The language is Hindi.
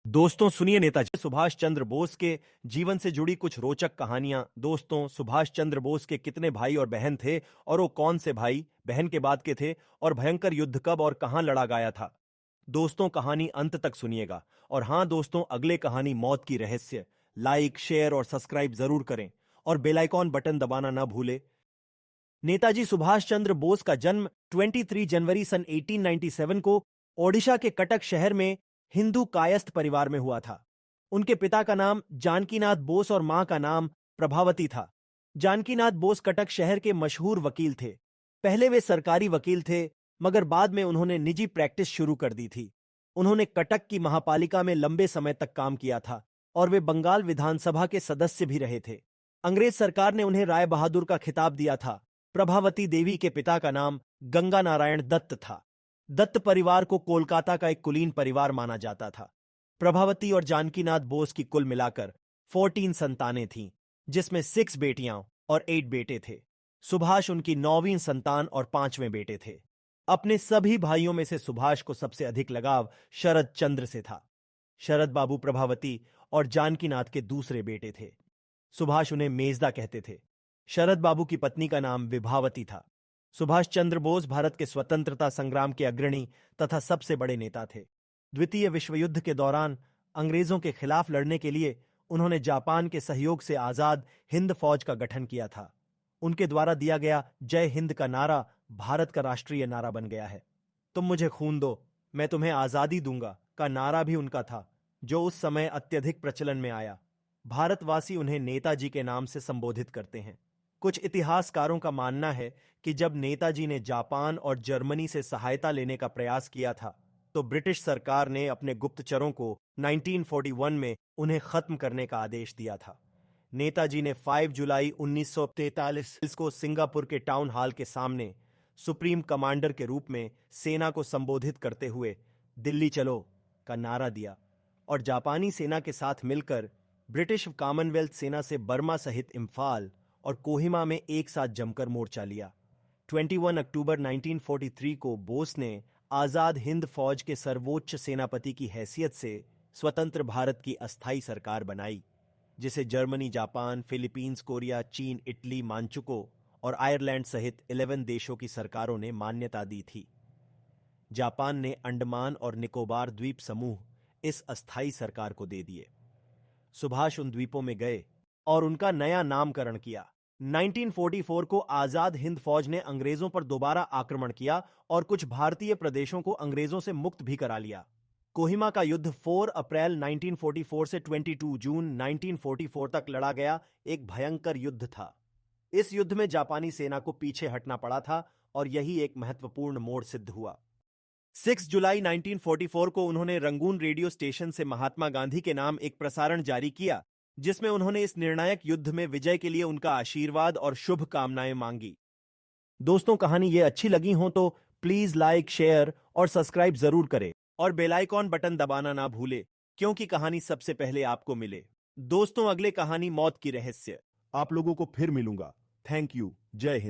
दोस्तों सुनिए नेताजी सुभाष चंद्र बोस के जीवन से जुड़ी कुछ रोचक कहानियां। दोस्तों सुभाष चंद्र बोस के कितने भाई और बहन थे और वो कौन से भाई बहन के बाद के थे और भयंकर युद्ध कब और कहां लड़ा गया था। दोस्तों कहानी अंत तक सुनिएगा। और हां दोस्तों, अगले कहानी मौत की रहस्य। लाइक शेयर और सब्सक्राइब जरूर करें और बेल आइकॉन बटन दबाना ना भूले। नेताजी सुभाष चंद्र बोस का जन्म 23 जनवरी सन 1897 को ओडिशा के कटक शहर में हिंदू कायस्थ परिवार में हुआ था। उनके पिता का नाम जानकीनाथ बोस और मां का नाम प्रभावती था। जानकीनाथ बोस कटक शहर के मशहूर वकील थे। पहले वे सरकारी वकील थे, मगर बाद में उन्होंने निजी प्रैक्टिस शुरू कर दी थी। उन्होंने कटक की महापालिका में लंबे समय तक काम किया था और वे बंगाल विधानसभा के सदस्य भी रहे थे। अंग्रेज सरकार ने उन्हें राय बहादुर का खिताब दिया था। प्रभावती देवी के पिता का नाम गंगा नारायण दत्त था। दत्त परिवार को कोलकाता का एक कुलीन परिवार माना जाता था। प्रभावती और जानकीनाथ बोस की कुल मिलाकर 14 संतानें थीं, जिसमें 6 बेटियां और 8 बेटे थे। सुभाष उनकी 9वीं संतान और 5वें बेटे थे। अपने सभी भाइयों में से सुभाष को सबसे अधिक लगाव शरद चंद्र से था। शरद बाबू प्रभावती और जानकीनाथ के दूसरे बेटे थे। सुभाष उन्हें मेजदा कहते थे। शरद बाबू की पत्नी का नाम विभावती था। सुभाष चंद्र बोस भारत के स्वतंत्रता संग्राम के अग्रणी तथा सबसे बड़े नेता थे। द्वितीय विश्व युद्ध के दौरान अंग्रेजों के खिलाफ लड़ने के लिए उन्होंने जापान के सहयोग से आजाद हिंद फौज का गठन किया था। उनके द्वारा दिया गया जय हिंद का नारा भारत का राष्ट्रीय नारा बन गया है। तुम मुझे खून दो, मैं तुम्हें आजादी दूंगा का नारा भी उनका था, जो उस समय अत्यधिक प्रचलन में आया। भारतवासी उन्हें नेताजी के नाम से संबोधित करते हैं। कुछ इतिहासकारों का मानना है कि जब नेताजी ने जापान और जर्मनी से सहायता लेने का प्रयास किया था, तो ब्रिटिश सरकार ने अपने गुप्तचरों को 1941 में उन्हें खत्म करने का आदेश दिया था। नेताजी ने 5 जुलाई 1943 को सिंगापुर के टाउन हॉल के सामने सुप्रीम कमांडर के रूप में सेना को संबोधित करते हुए दिल्ली चलो का नारा दिया और जापानी सेना के साथ मिलकर ब्रिटिश कॉमनवेल्थ सेना से बर्मा सहित इम्फाल और कोहिमा में एक साथ जमकर मोर्चा लिया। 21 अक्टूबर 1943 को बोस ने आजाद हिंद फौज के सर्वोच्च सेनापति की हैसियत से स्वतंत्र भारत की अस्थायी सरकार बनाई, जिसे जर्मनी, जापान, फिलीपींस, कोरिया, चीन, इटली, मांचुको और आयरलैंड सहित 11 देशों की सरकारों ने मान्यता दी थी। जापान ने अंडमान और निकोबार द्वीप समूह इस अस्थायी सरकार को दे दिए। सुभाष उन द्वीपों में गए और उनका नया नामकरण किया। 1944 को आजाद हिंद फौज ने अंग्रेजों पर दोबारा आक्रमण किया और कुछ भारतीय प्रदेशों को अंग्रेजों से मुक्त भी करा लिया। कोहिमा का युद्ध 4 अप्रैल 1944 से 22 जून 1944 तक लड़ा गया एक भयंकर युद्ध था। इस युद्ध में जापानी सेना को पीछे हटना पड़ा था और यही एक महत्वपूर्ण मोड़ सिद्ध हुआ। 6 जुलाई 1944 को उन्होंने रंगून रेडियो स्टेशन से महात्मा गांधी के नाम एक प्रसारण जारी किया, जिसमें उन्होंने इस निर्णायक युद्ध में विजय के लिए उनका आशीर्वाद और शुभकामनाएं मांगी। दोस्तों कहानी ये अच्छी लगी हो तो प्लीज लाइक, शेयर और सब्सक्राइब जरूर करें और बेल आइकॉन बटन दबाना ना भूले, क्योंकि कहानी सबसे पहले आपको मिले। दोस्तों अगले कहानी मौत की रहस्य आप लोगों को फिर मिलूंगा। Thank you. जय हिंद।